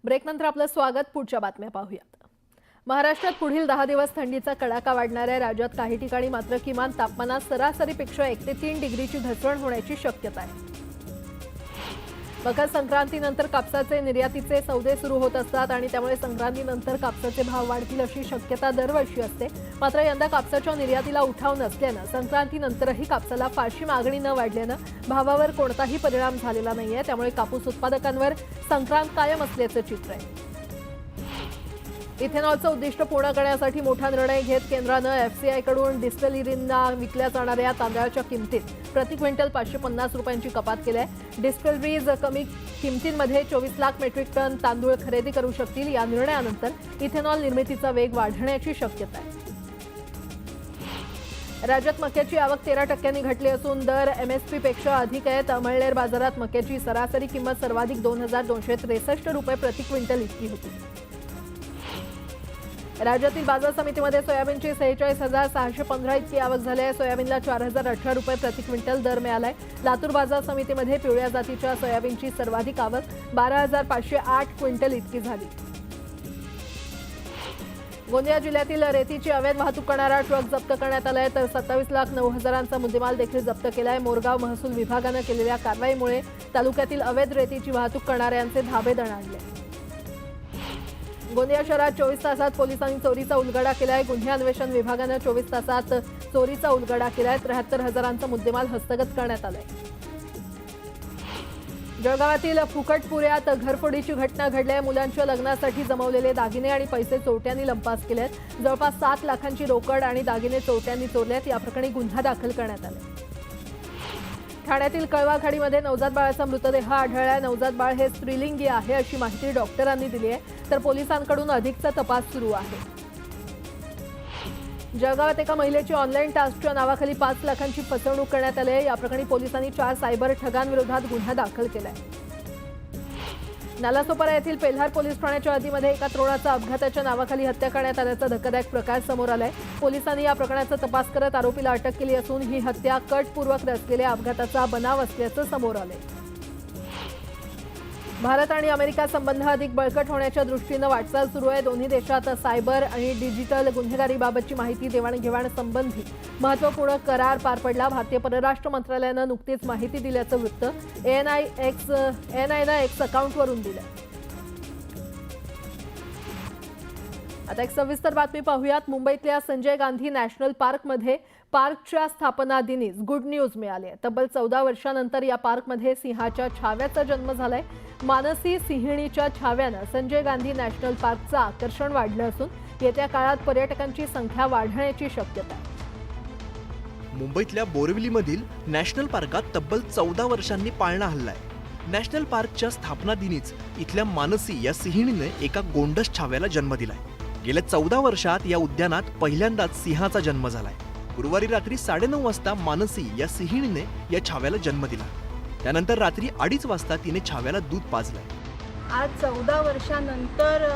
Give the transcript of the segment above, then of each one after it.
ब्रेकनंतर आपलं स्वागत. पुढच्या बातम्या पाहूयात. महाराष्ट्रात पुढील 10 दिवस थंडीचा कडाका वाढणार आहे. राज्यात काही ठिकाणी मात्र किमान तापमानात सरासरीपेक्षा 1 ते 3 डिग्रीची घसरण होण्याची शक्यता आहे. मकर संक्रांतीनंतर कापसाचे निर्यातीचे सौदे सुरू होत असतात आणि त्यामुळे संक्रांतीनंतर कापसाचे भाव वाढतील अशी शक्यता दरवर्षी असते. मात्र यंदा कापसाच्या निर्यातीला उठाव नसल्यानं संक्रांतीनंतरही कापसाला फारशी मागणी न वाढल्यानं भावावर कोणताही परिणाम झालेला नाहीये. त्यामुळे कापूस उत्पादकांवर संक्रांत कायम असल्याचं चित्र आहे. इथेनॉलचं उद्दिष्ट पूर्ण करण्यासाठी मोठा निर्णय घेत केंद्रानं एफसीआयकडून डिस्टिलरींना विकल्या जाणाऱ्या तांदळाच्या किमतीत प्रति क्विंटल 550 रुपयांची कपात केली आहे. डिस्टिलरीज कमी किमतींमध्ये 24 लाख मेट्रिक टन तांदूळ खरेदी करू शकतील. या निर्णयानंतर इथेनॉल निर्मितीचा वेग वाढण्याची शक्यता आहे. राज्यात मक्याची आवक 13% घटली असून दर एमएसपीपेक्षा अधिक आहे. अमळनेर बाजारात मक्याची सरासरी किंमत सर्वाधिक 2263 रुपये प्रति क्विंटल इतकी होती. राज्यातील बाजार समितीमध्ये सोयाबीनची 46,615 इतकी आवक झाली आहे. सोयाबीनला 4018 रुपये प्रति क्विंटल दर मिळालाय. लातूर बाजार समितीमध्ये पिवळ्या जातीच्या सोयाबीनची सर्वाधिक आवक 12,508 क्विंटल इतकी झाली. गोंदिया जिल्ह्यातील रेतीची अवैध वाहतूक करणारा ट्रक जप्त करण्यात आलाय. तर 27,09,000चा मुद्देमाल देखील जप्त केलाय. मोरगाव महसूल विभागानं केलेल्या कारवाईमुळे तालुक्यातील अवैध रेतीची वाहतूक करणाऱ्यांचे धाबे दणाणले. गोंदिया शहरात 24 तासात पोलिसांनी चोरीचा उलगडा केलाय. गुन्हे अन्वेषण विभागानं 24 तासात चोरीचा उलगडा केलाय. 73,000चा मुद्देमाल हस्तगत करण्यात आलाय. जळगावातील फुकटपुऱ्यात घरफोडीची घटना घडली आहे. मुलांच्या लग्नासाठी जमवलेले दागिने आणि पैसे चोरट्यांनी लंपास केलेत. जवळपास 7 लाखांची रोकड आणि दागिने चोरट्यांनी चोरलेत. या प्रकरणी गुन्हा दाखल करण्यात आला. ठाण्यातील कळवा खाडीमध्ये नवजात बाळाचा मृतदेह आढळलाय. नवजात बाळ हे स्त्रीलिंगी आहे अशी माहिती डॉक्टरांनी दिली आहे. तर पोलिसांकडून अधिकचा तपास सुरू आहे. जळगावात एका महिलेची ऑनलाईन टास्कच्या नावाखाली 5 लाखांची फसवणूक करण्यात आली आहे. या प्रकरणी पोलिसांनी 4 सायबर ठगांविरोधात गुन्हा दाखल केलाय. नालासोपारा येथील पेल्हार पोलीस ठाण्याच्या हद्दीमध्ये एका तरुणाचा अपघाताच्या नावाखाली हत्या करण्यात आल्याचा धक्कादायक प्रकार समोर आलाय. पोलिसांनी या प्रकरणाचा तपास करत आरोपीला अटक केली असून ही हत्या कटपूर्वक रचलेल्या अपघाताचा बनाव असल्याचं समोर आलंय. भारत आणि अमेरिका संबंध अधिक बळकट होण्याच्या दृष्टीनं वाटचाल सुरू आहे. दोन्ही देशात सायबर आणि डिजिटल गुन्हेगारीबाबतची माहिती देवाणघेवाण संबंधी महत्त्वपूर्ण करार पार पडला. भारतीय परराष्ट्र मंत्रालयानं नुकतीच माहिती दिल्याचं वृत्त एएनआयनं एक्स अकाउंटवरून दिलं. आता एक सविस्तर बातमी पाहूयात. मुंबईतल्या संजय गांधी नॅशनल पार्कमध्ये पार्कच्या स्थापना दिनीच गुड न्यूज मिळाली आहे. तब्बल 14 वर्षांनंतर या पार्कमध्ये सिंहाच्या छाव्याचा जन्म झालाय. मानसी सिंहिणीच्या छाव्यानं संजय गांधी नॅशनल पार्कचं आकर्षण वाढलं असून येत्या काळात पर्यटकांची संख्या वाढण्याची शक्यता आहे. मुंबईतल्या बोरिवलीमधील नॅशनल पार्कात तब्बल 14 वर्षांनी पाळणा हललाय. नॅशनल पार्कच्या स्थापना दिनीच इथल्या मानसी या सिंहिणीने एका गोंडस छाव्याला जन्म दिलाय. गेल्या 14 वर्षात या उद्यानात पहिल्यांदाच सिंहाचा जन्म झालाय. गुरुवारी रात्री 9:30 वाजता मानसी या सिंहिणीने या छाव्याला जन्म दिला. त्यानंतर रात्री 2:30 वाजता तिने छाव्याला दूध पाजलंय. आज 14 वर्षानंतर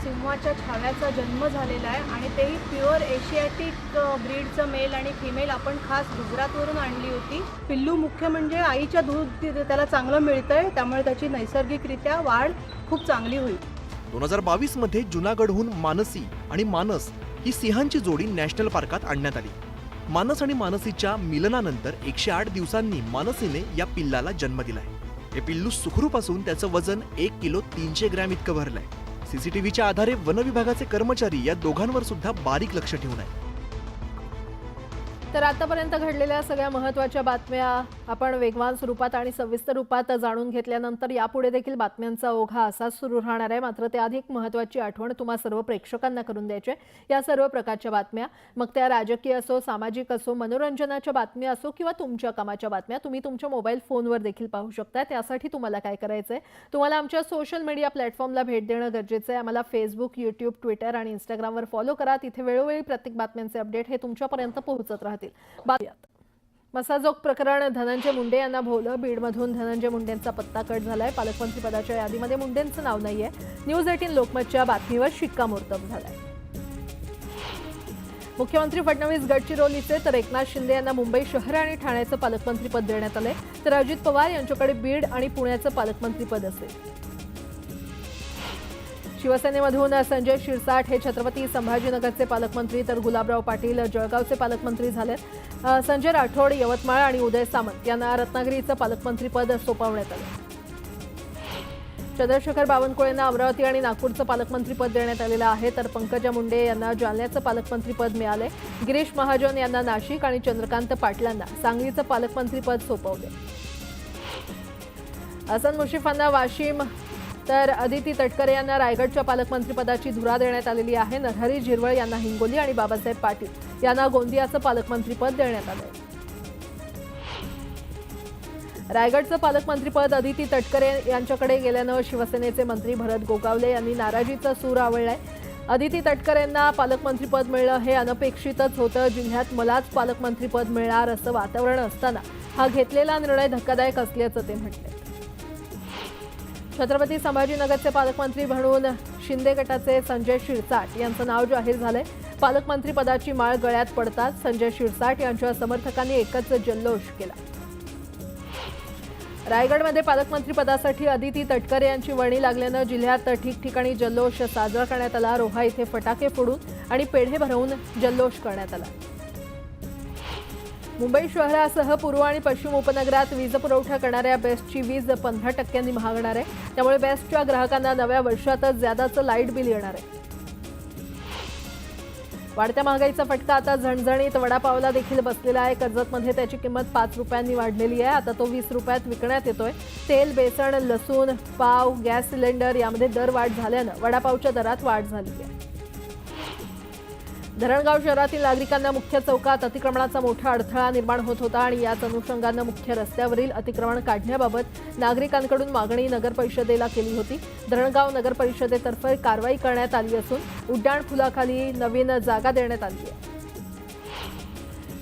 सिंहाच्या छाव्याचा जन्म झालेला आहे आणि तेही प्युअर एशियाटिक ब्रीडचं मेल आणि फिमेल आपण खास गुजरातवरून आणली होती. पिल्लू मुख्य म्हणजे आईच्या दूध त्याला चांगलं मिळतंय, त्यामुळे त्याची नैसर्गिकरित्या वाढ खूप चांगली होईल. 2022 मध्ये जुनागढहून मानसी आणि मानस ही सिंहांची जोडी नॅशनल पार्कात आणण्यात आली. मानस आणि मानसीच्या मिलनानंतर 108 दिवसांनी मानसीने या पिल्लाला जन्म दिलाय. हे पिल्लू सुखरूप असून त्याचं वजन 1 किलो 300 ग्रॅम इतकं भरलंय. सीसीटीव्हीच्या आधारे वन विभागाचे कर्मचारी या दोघांवर सुद्धा बारीक लक्ष ठेवून आहेत. तर आतापर्यंत घडलेल्या सगळ्या महत्त्वाच्या बातम्या आपण वेगवान स्वरूपात आणि सविस्तर रूपात जाणून घेतल्यानंतर यापुढे देखील बातम्यांचा ओघा असाच सुरू राहणार आहे. मात्र ते अधिक महत्त्वाची आठवण तुम्हा सर्व प्रेक्षकांना करून द्यायची आहे. या सर्व प्रकारच्या बातम्या, मग त्या राजकीय असो, सामाजिक असो, मनोरंजनाच्या बातम्या असो किंवा तुमच्या कामाच्या बातम्या, तुम्ही तुमच्या मोबाईल फोनवर देखील पाहू शकता. त्यासाठी तुम्हाला काय करायचं आहे, तुम्हाला आमच्या सोशल मीडिया प्लॅटफॉर्मला भेट देणं गरजेचं आहे. आम्हाला फेसबुक, यूट्यूब, ट्विटर आणि इंस्टाग्रामवर फॉलो करा. तिथे वेळोवेळी प्रत्येक बातम्यांचे अपडेट हे तुमच्यापर्यंत पोहोचत राहतील. मसाजोग प्रकरण धनंजय मुंडे यांना भोवलं. बीडमधून धनंजय मुंडेंचा पत्ता कट झालाय. पालकमंत्री पदाच्या यादीमध्ये मुंडेंचं नाव नाहीये. न्यूज 18 लोकमतच्या बातमीवर शिक्कामोर्तब झालाय. मुख्यमंत्री फडणवीस गडचिरोलीचे तर एकनाथ शिंदे यांना मुंबई शहर आणि ठाण्याचं पालकमंत्रीपद देण्यात आले. तर अजित पवार यांच्याकडे बीड आणि पुण्याचं पालकमंत्रीपद असेल. शिवसेनेमधून संजय शिरसाट हे छत्रपती संभाजीनगरचे पालकमंत्री तर गुलाबराव पाटील जळगावचे पालकमंत्री झालेत. संजय राठोड यवतमाळ आणि उदय सामंत यांना रत्नागिरीचं पालकमंत्रीपद सोपवण्यात आलं. चंद्रशेखर बावनकुळेंना अमरावती आणि नागपूरचं पालकमंत्रीपद देण्यात आलेलं आहे तर पंकजा मुंडे यांना जालन्याचं पालकमंत्रीपद मिळाले. गिरीश महाजन यांना नाशिक आणि चंद्रकांत पाटलांना सांगलीचं पालकमंत्रीपद सोपवले. हसन मुश्रीफांना वाशिम तर अदिती तटकरे यांना रायगडच्या पालकमंत्रीपदाची धुरा देण्यात आलेली आहे. नरहरी झिरवळ यांना हिंगोली आणि बाबासाहेब पाटील यांना गोंदियाचं पालकमंत्रीपद देण्यात आलं. रायगडचं पालकमंत्रीपद अदिती तटकरे यांच्याकडे गेल्यानं शिवसेनेचे मंत्री भरत गोगावले यांनी नाराजीचा सूर आवळलाय. अदिती तटकरेंना पालकमंत्रीपद मिळणं हे अनपेक्षितच होतं. जिल्ह्यात मलाच पालकमंत्रीपद मिळणार असं वातावरण असताना हा घेतलेला निर्णय धक्कादायक असल्याचं ते म्हटले. छत्रपती संभाजीनगरचे पालकमंत्री म्हणून शिंदे गटाचे संजय शिरसाट यांचं नाव जाहीर झालंय. पालकमंत्रीपदाची माळ गळ्यात पडताच संजय शिरसाट यांच्या समर्थकांनी एकच जल्लोष केला. रायगडमध्ये पालकमंत्रीपदासाठी अदिती तटकरे यांची वर्णी लागल्यानं जिल्ह्यात ठिकठिकाणी जल्लोष साजरा करण्यात आला. रोहा इथे फटाके फोडून आणि पेढे भरवून जल्लोष करण्यात आला. मुंबई शहरासह पूर्व आणि पश्चिम उपनगरात वीज पुरवठा करणाऱ्या बेस्टची वीज 15% महागणार आहे. त्यामुळे बेस्टच्या ग्राहकांना नव्या वर्षातच ज्यादाचं लाईट बिल येणार आहे. वाढत्या महागाईचा फटका आता झणझणीत वडापावला देखील बसलेला आहे. कर्जतमध्ये त्याची किंमत 5 रुपयांनी वाढलेली आहे. आता तो 20 रुपयात विकण्यात येतोय. तेल, बेसन, लसूण, पाव, गॅस सिलेंडर यामध्ये दरवाढ झाल्यानं वडापावच्या दरात वाढ झाली आहे. धरणगाव शहरातील नागरिकांना मुख्य चौकात अतिक्रमणाचा मोठा अडथळा निर्माण होत होता आणि याच अनुषंगानं मुख्य रस्त्यावरील अतिक्रमण काढण्याबाबत नागरिकांकडून मागणी नगर परिषदेला केली होती. धरणगाव नगर परिषदेतर्फे कारवाई करण्यात आली असून उड्डाण पुलाखाली नवीन जागा देण्यात आली आहे.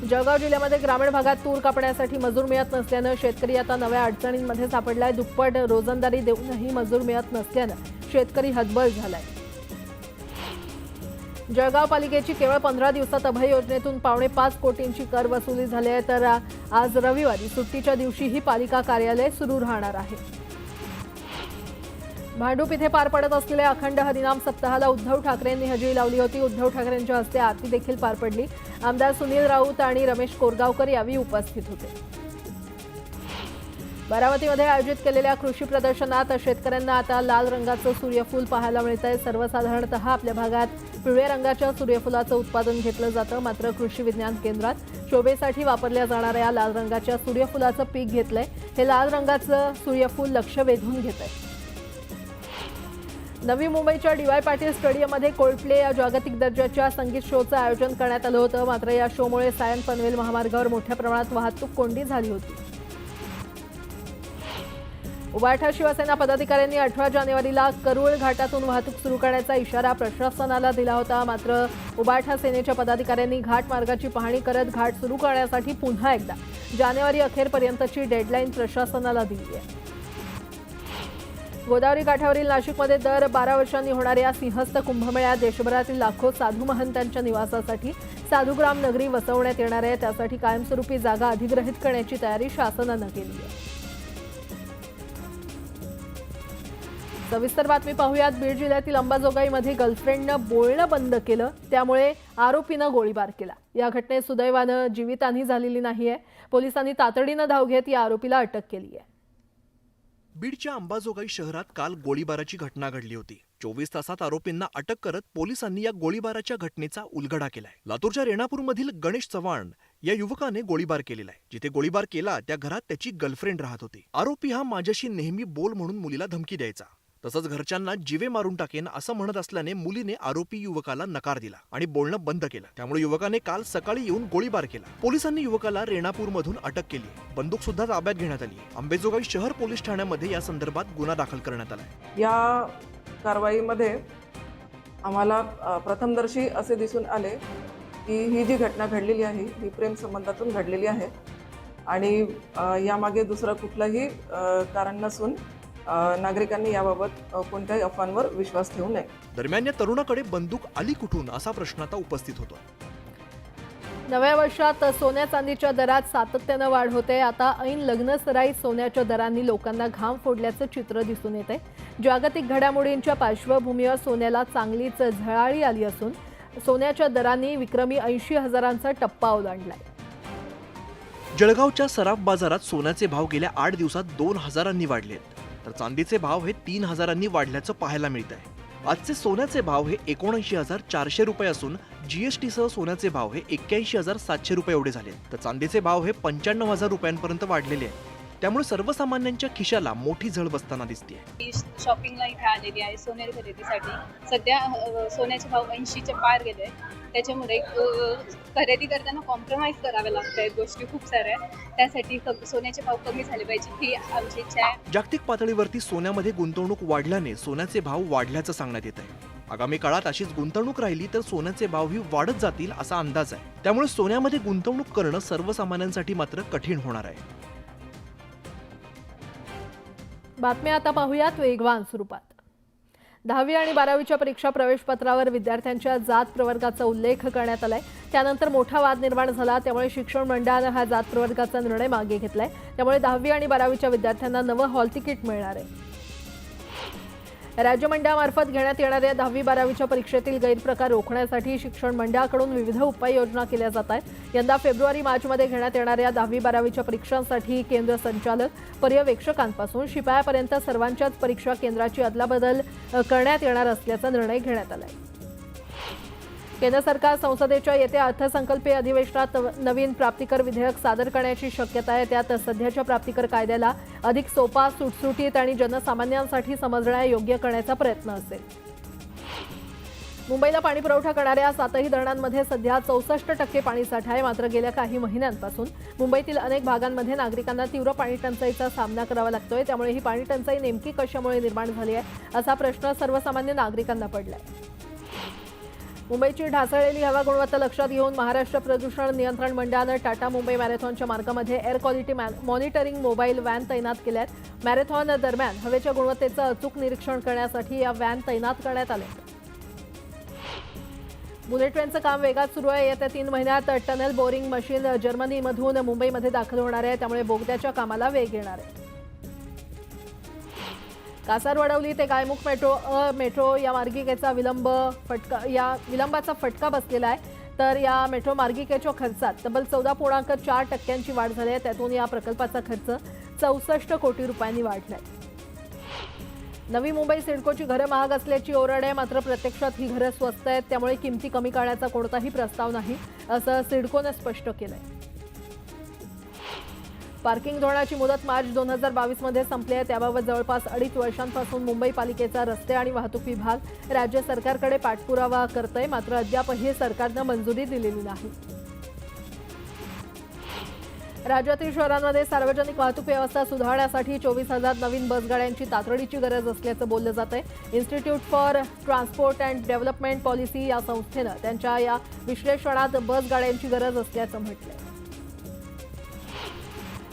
जळगाव जिल्ह्यामध्ये ग्रामीण भागात तूर कापण्यासाठी मजूर मिळत नसल्यानं शेतकरी आता नव्या अडचणींमध्ये सापडलाय. दुप्पट रोजंदारी देऊनही मजूर मिळत नसल्यानं शेतकरी हतबल झालाय. जळगाव पालिकेची केवळ 15 दिवसात अभय योजनेतून 5.25 कोटींची कर वसुली झाली आहे तर आज रविवारी सुट्टीच्या दिवशी ही पालिका कार्यालय सुरू राहणार आहे. भांडूप इथे पार पडत असलेल्या अखंड हरिनाम सप्ताहाला उद्धव ठाकरेंनी हजेरी लावली होती. उद्धव ठाकरेंच्या हस्ते आरती देखील पार पडली. आमदार सुनील राऊत आणि रमेश कोरगावकर यावेळी उपस्थित होते. बारामतीमध्ये आयोजित केलेल्या कृषी प्रदर्शनात शेतकऱ्यांना आता लाल रंगाचं सूर्यफूल पाहायला मिळतंय. सर्वसाधारणतः आपल्या भागात पिवळ्या रंगाच्या सूर्यफुलाचं उत्पादन घेतलं जातं. मात्र कृषी विज्ञान केंद्रात शोभेसाठी वापरल्या जाणाऱ्या लाल रंगाच्या सूर्यफुलाचं पीक घेतलंय. हे लाल रंगाचं सूर्यफूल लक्ष वेधून घेतंय. नवी मुंबईच्या डी.वाय. पाटील स्टेडियममध्ये कोल्डप्ले या जागतिक दर्जाच्या संगीत शोचं आयोजन करण्यात आलं होतं. मात्र या शोमुळे सायन पनवेल महामार्गावर मोठ्या प्रमाणात वाहतूक कोंडी झाली होती. उबाठा शिवसेना पदाधिकाऱ्यांनी 18 जानेवारीला करूळ घाटातून वाहतूक सुरू करण्याचा इशारा प्रशासनाला दिला होता. मात्र उबाठा सेनेच्या पदाधिकाऱ्यांनी घाट मार्गाची पाहणी करत घाट सुरू करण्यासाठी पुन्हा एकदा जानेवारी अखेरपर्यंतची डेडलाईन प्रशासनाला दिली आहे. गोदावरी काठावरील नाशिकमध्ये दर 12 वर्षांनी होणाऱ्या सिंहस्थ कुंभमेळ्यात देशभरातील लाखो साधू महंतांच्या निवासासाठी साधुग्राम नगरी वसवण्यात येणार आहे. त्यासाठी कायमस्वरूपी जागा अधिग्रहित करण्याची तयारी शासनानं केली आहे. सविस्तर बातमी पाहूयात. बीड जिल्ह्यातील अंबाजोगाईमध्ये गर्लफ्रेंडनं बोलणं बंद केलं त्यामुळे आरोपीनं गोळीबार केला. या घटनेत सुदैवानं जीवितहानी झालेली नाहीये. पोलिसांनी तातडीनं धाव घेत या आरोपीला अटक केली आहे. बीडच्या अंबाजोगाई शहरात काल गोळीबाराची घटना घडली होती. 24 तासात आरोपींना अटक करत पोलिसांनी या गोळीबाराच्या घटनेचा उलगडा केलाय. लातूरच्या रेणापूरमधील गणेश चव्हाण या युवकाने गोळीबार केलेला आहे. जिथे गोळीबार केला त्या घरात त्याची गर्लफ्रेंड राहत होती. आरोपी हा माझ्याशी नेहमी बोल म्हणून मुलीला धमकी द्यायचा. तसंच घरच्यांना जीवे मारून टाकेन असं म्हणत असल्याने मुलीने आरोपी युवकाला नकार दिला आणि बोलणं बंद केलं. त्यामुळे युवकाने काल सकाळी येऊन गोळीबार केला. पोलिसांनी युवकाला रेणापूरमधून अटक केली. बंदूक सुद्धा ताब्यात घेण्यात आली. अंबाजोगाई शहर पोलीस ठाण्यामध्ये या संदर्भात गुन्हा दाखल करण्यात आला. या कारवाईमध्ये आम्हाला प्रथमदर्शी असे दिसून आले की ही जी घटना घडलेली आहे ही प्रेम संबंधातून घडलेली आहे आणि यामागे दुसरं कुठलंही कारण नसून नागरिकांनी याबाबत कोणत्याही अफवांवर विश्वास ठेवू नये. दरम्यान या तरुणाकडे बंदूक आली कुठून असा प्रश्न आता उपस्थित होतो. नव्या वर्षात सोन्या चांदीच्या दरात सातत्यानं वाढ होते. आता ऐन लग्नसराईत सोन्याच्या दरांनी लोकांना घाम फोडल्याचं चित्र दिसून येते. जागतिक घडामोडींच्या पार्श्वभूमीवर सोन्याला चांगलीच झळाळी आली असून सोन्याच्या दरांनी विक्रमी 80,000चा टप्पा ओलांडलाय. जळगावच्या सराफ बाजारात सोन्याचे भाव गेल्या 8 दिवसात 2,000 वाढलेत, तर चांदीचे भाव हे 3,000 वाढल्याचं पाहायला मिळत आहे. आजचे सोन्याचे भाव हे 79,400 रुपये असून जीएसटीसह सोन्याचे भाव हे 81,700 रुपये एवढे झाले, तर चांदीचे भाव हे 95,000 रुपयांपर्यंत वाढलेले आहे. त्यामुळे सर्वसामान्यांच्या खिशाला मोठी झळ बसताना दिसते. शॉपिंगला इथे आलेली आहे सोने खरेदीसाठी. सध्या सोन्याचे भाव 80च्या पार गेले. त्याच्यामुळे खरेदी करताना कॉम्प्रोमाइज करावे लागत आहेत गोष्टी खूप साऱ्या. त्यासाठी सोन्याचे भाव कमी झाले पाहिजे ही आमची इच्छा आहे. जागतिक पातळीवरती सोन्यामध्ये गुंतवणूक वाढल्याने सोन्याचे भाव वाढल्याचं सांगण्यात येत आहे. आगामी काळात अशीच गुंतवणूक राहिली तर सोन्याचे भावही वाढत जातील असा अंदाज आहे. त्यामुळे सोन्यामध्ये गुंतवणूक करणं सर्वसामान्यांसाठी मात्र कठीण होणार आहे. बातम्या आता पाहूयात वेगवान स्वरूपात. 10वी आणि 12वीच्या परीक्षा प्रवेशपत्रावर विद्यार्थ्यांच्या जात प्रवर्गाचा उल्लेख करण्यात आलाय. त्यानंतर मोठा वाद निर्माण झाला. त्यामुळे शिक्षण मंडळानं हा जात प्रवर्गाचा निर्णय मागे घेतलाय. त्यामुळे 10वी आणि 12वीच्या विद्यार्थ्यांना नवं हॉल तिकीट मिळणार आहे. राज्य मंडळामार्फत घेण्यात येणाऱ्या 10वी 12वीच्या परीक्षेतील गैरप्रकार रोखण्यासाठी शिक्षण मंडळाकडून विविध उपाययोजना केल्या जात आहेत. यंदा फेब्रुवारी-मार्चमध्ये घेण्यात येणाऱ्या 10वी 12वीच्या परीक्षांसाठी केंद्र संचालक, पर्यवेक्षकांपासून शिपायापर्यंत सर्वांच्याच परीक्षा केंद्राची अदलाबदल करण्यात येणार असल्याचा निर्णय घेण्यात आला आहे. केंद्र सरकार संसदेच्या येत्या अर्थसंकल्पीय अधिवेशनात नवीन प्राप्तिकर विधेयक सादर करण्याची शक्यता आहे. त्यात सध्याच्या प्राप्तिकर कायद्याला अधिक सोपा, सुटसुटीत आणि जनसामान्यांसाठी समजण्यायोग्य करण्याचा प्रयत्न असेल. मुंबईला पाणी पुरवठा करणाऱ्या 7ही धरणांमध्ये सध्या 64% पाणीसाठा आहे. मात्र गेल्या काही महिन्यांपासून मुंबईतील अनेक भागांमध्ये नागरिकांना तीव्र पाणी टंचाईचा सामना करावा लागतोय. त्यामुळे ही पाणी टंचाई नेमकी कशामुळे निर्माण झाली आहे असा प्रश्न सर्वसामान्य नागरिकांना पडलाय. मुंबईची ढासळलेली हवा गुणवत्ता लक्षात घेऊन महाराष्ट्र प्रदूषण नियंत्रण मंडळानं टाटा मुंबई मॅरेथॉनच्या मार्गामध्ये air quality monitoring mobile van तैनात केल्या आहेत. मॅरेथॉन दरम्यान हवेच्या गुणवत्तेचं अचूक निरीक्षण करण्यासाठी या व्हॅन तैनात करण्यात आल्या. बुलेट ट्रेनचं काम वेगात सुरू आहे. येत्या 3 महिन्यात टनेल बोरिंग मशीन जर्मनीमधून मुंबईमध्ये दाखल होणार आहे. त्यामुळे बोगद्याच्या कामाला वेग येणार आहे. कासारवडवली ते गायमुख मेट्रो या मार्गिकेचा विलंबाचा फटका बसलेला आहे. तर या मेट्रो मार्गिकेच्या खर्चात तब्बल 14.4% वाढ झाली आहे. त्यातून या प्रकल्पाचा खर्च 64 कोटी रुपयांनी वाढलाय. नवी मुंबई सिडकोची घरं महाग असल्याची ओरड आहे. मात्र प्रत्यक्षात ही घरं स्वस्त आहेत. त्यामुळे किमती कमी करण्याचा कोणताही प्रस्ताव नाही असं सिडकोने स्पष्ट केलंय. पार्किंग धोरणाची मुदत मार्च 2022 मध्ये संपली आहे. त्याबाबत जवळपास 2.5 वर्षांपासून मुंबई पालिकेचा रस्ते आणि वाहतूक विभाग राज्य सरकारकडे पाठपुरावा करतोय. मात्र अद्यापही सरकारनं मंजुरी दिलेली नाही. राज्यातील शहरांमध्ये सार्वजनिक वाहतूक व्यवस्था सुधारण्यासाठी 24,000 नवीन बसगाड्यांची तातडीची गरज असल्याचं बोललं जात आहे. Institute for transport and development policy या संस्थेनं त्यांच्या या विश्लेषणात बसगाड्यांची गरज असल्याचं म्हटलंय.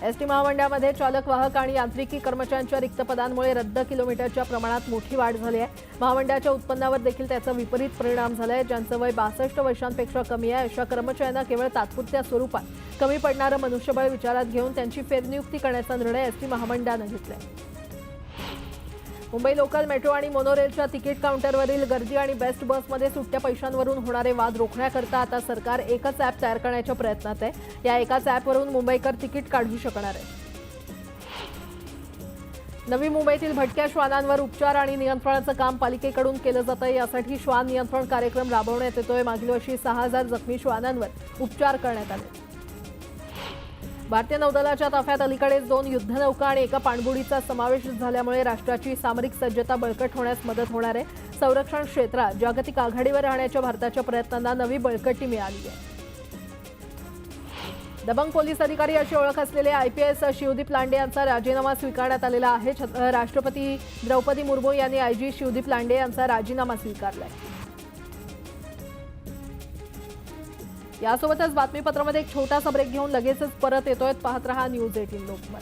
एसटी महामंडळामध्ये चालक, वाहक आणि यांत्रिकी कर्मचाऱ्यांच्या रिक्त पदांमुळे रद्द किलोमीटरच्या प्रमाणात मोठी वाढ झाली आहे. महामंडळाच्या उत्पन्नावर देखील त्याचा विपरीत परिणाम झाला आहे. ज्यांचं वय 62 वर्षांपेक्षा कमी आहे अशा कर्मचाऱ्यांना केवळ तात्पुरत्या स्वरूपात कमी पडणारं मनुष्यबळ विचारात घेऊन त्यांची फेरनियुक्ती करण्याचा निर्णय एसटी महामंडळानं घेतलाय. मुंबई लोकल, मेट्रो आणि मोनोरेलच्या तिकीट काउंटरवरील गर्दी आणि बेस्ट बसमध्ये सुट्ट्या पैशांवरून होणारे वाद रोखण्याकरता आता सरकार एकच ॲप तयार करण्याच्या प्रयत्नात आहे. या एकाच ॲपवरून मुंबईकर तिकीट काढू शकणार आहे. नवी मुंबईतील भटक्या श्वानांवर उपचार आणि नियंत्रणाचं काम पालिकेकडून केलं जातं. यासाठी श्वान नियंत्रण कार्यक्रम राबवण्यात येतोय. मागील वर्षी 6,000 जखमी श्वानांवर उपचार करण्यात आले. भारतीय नौदलाच्या ताफ्यात अलीकडेच 2 युद्धनौका आणि एका पाणबुडीचा समावेश झाल्यामुळे राष्ट्राची सामरिक सज्जता बळकट होण्यास मदत होणार आहे. संरक्षण क्षेत्रात जागतिक आघाडीवर राहण्याच्या भारताच्या प्रयत्नांना नवी बळकटी मिळाली आहे. दबंग पोलीस अधिकारी अशी ओळख असलेले IPS शिवदीप लांडे यांचा राजीनामा स्वीकारण्यात आलेला आहे. राष्ट्रपती द्रौपदी मुर्मू यांनी IG शिवदीप लांडे यांचा राजीनामा स्वीकारलाय. यासोबतच बातमीपत्रामध्ये एक छोटासा ब्रेक घेऊन लगेचच परत येतोय. पाहत रहा न्यूज 18 लोकमत.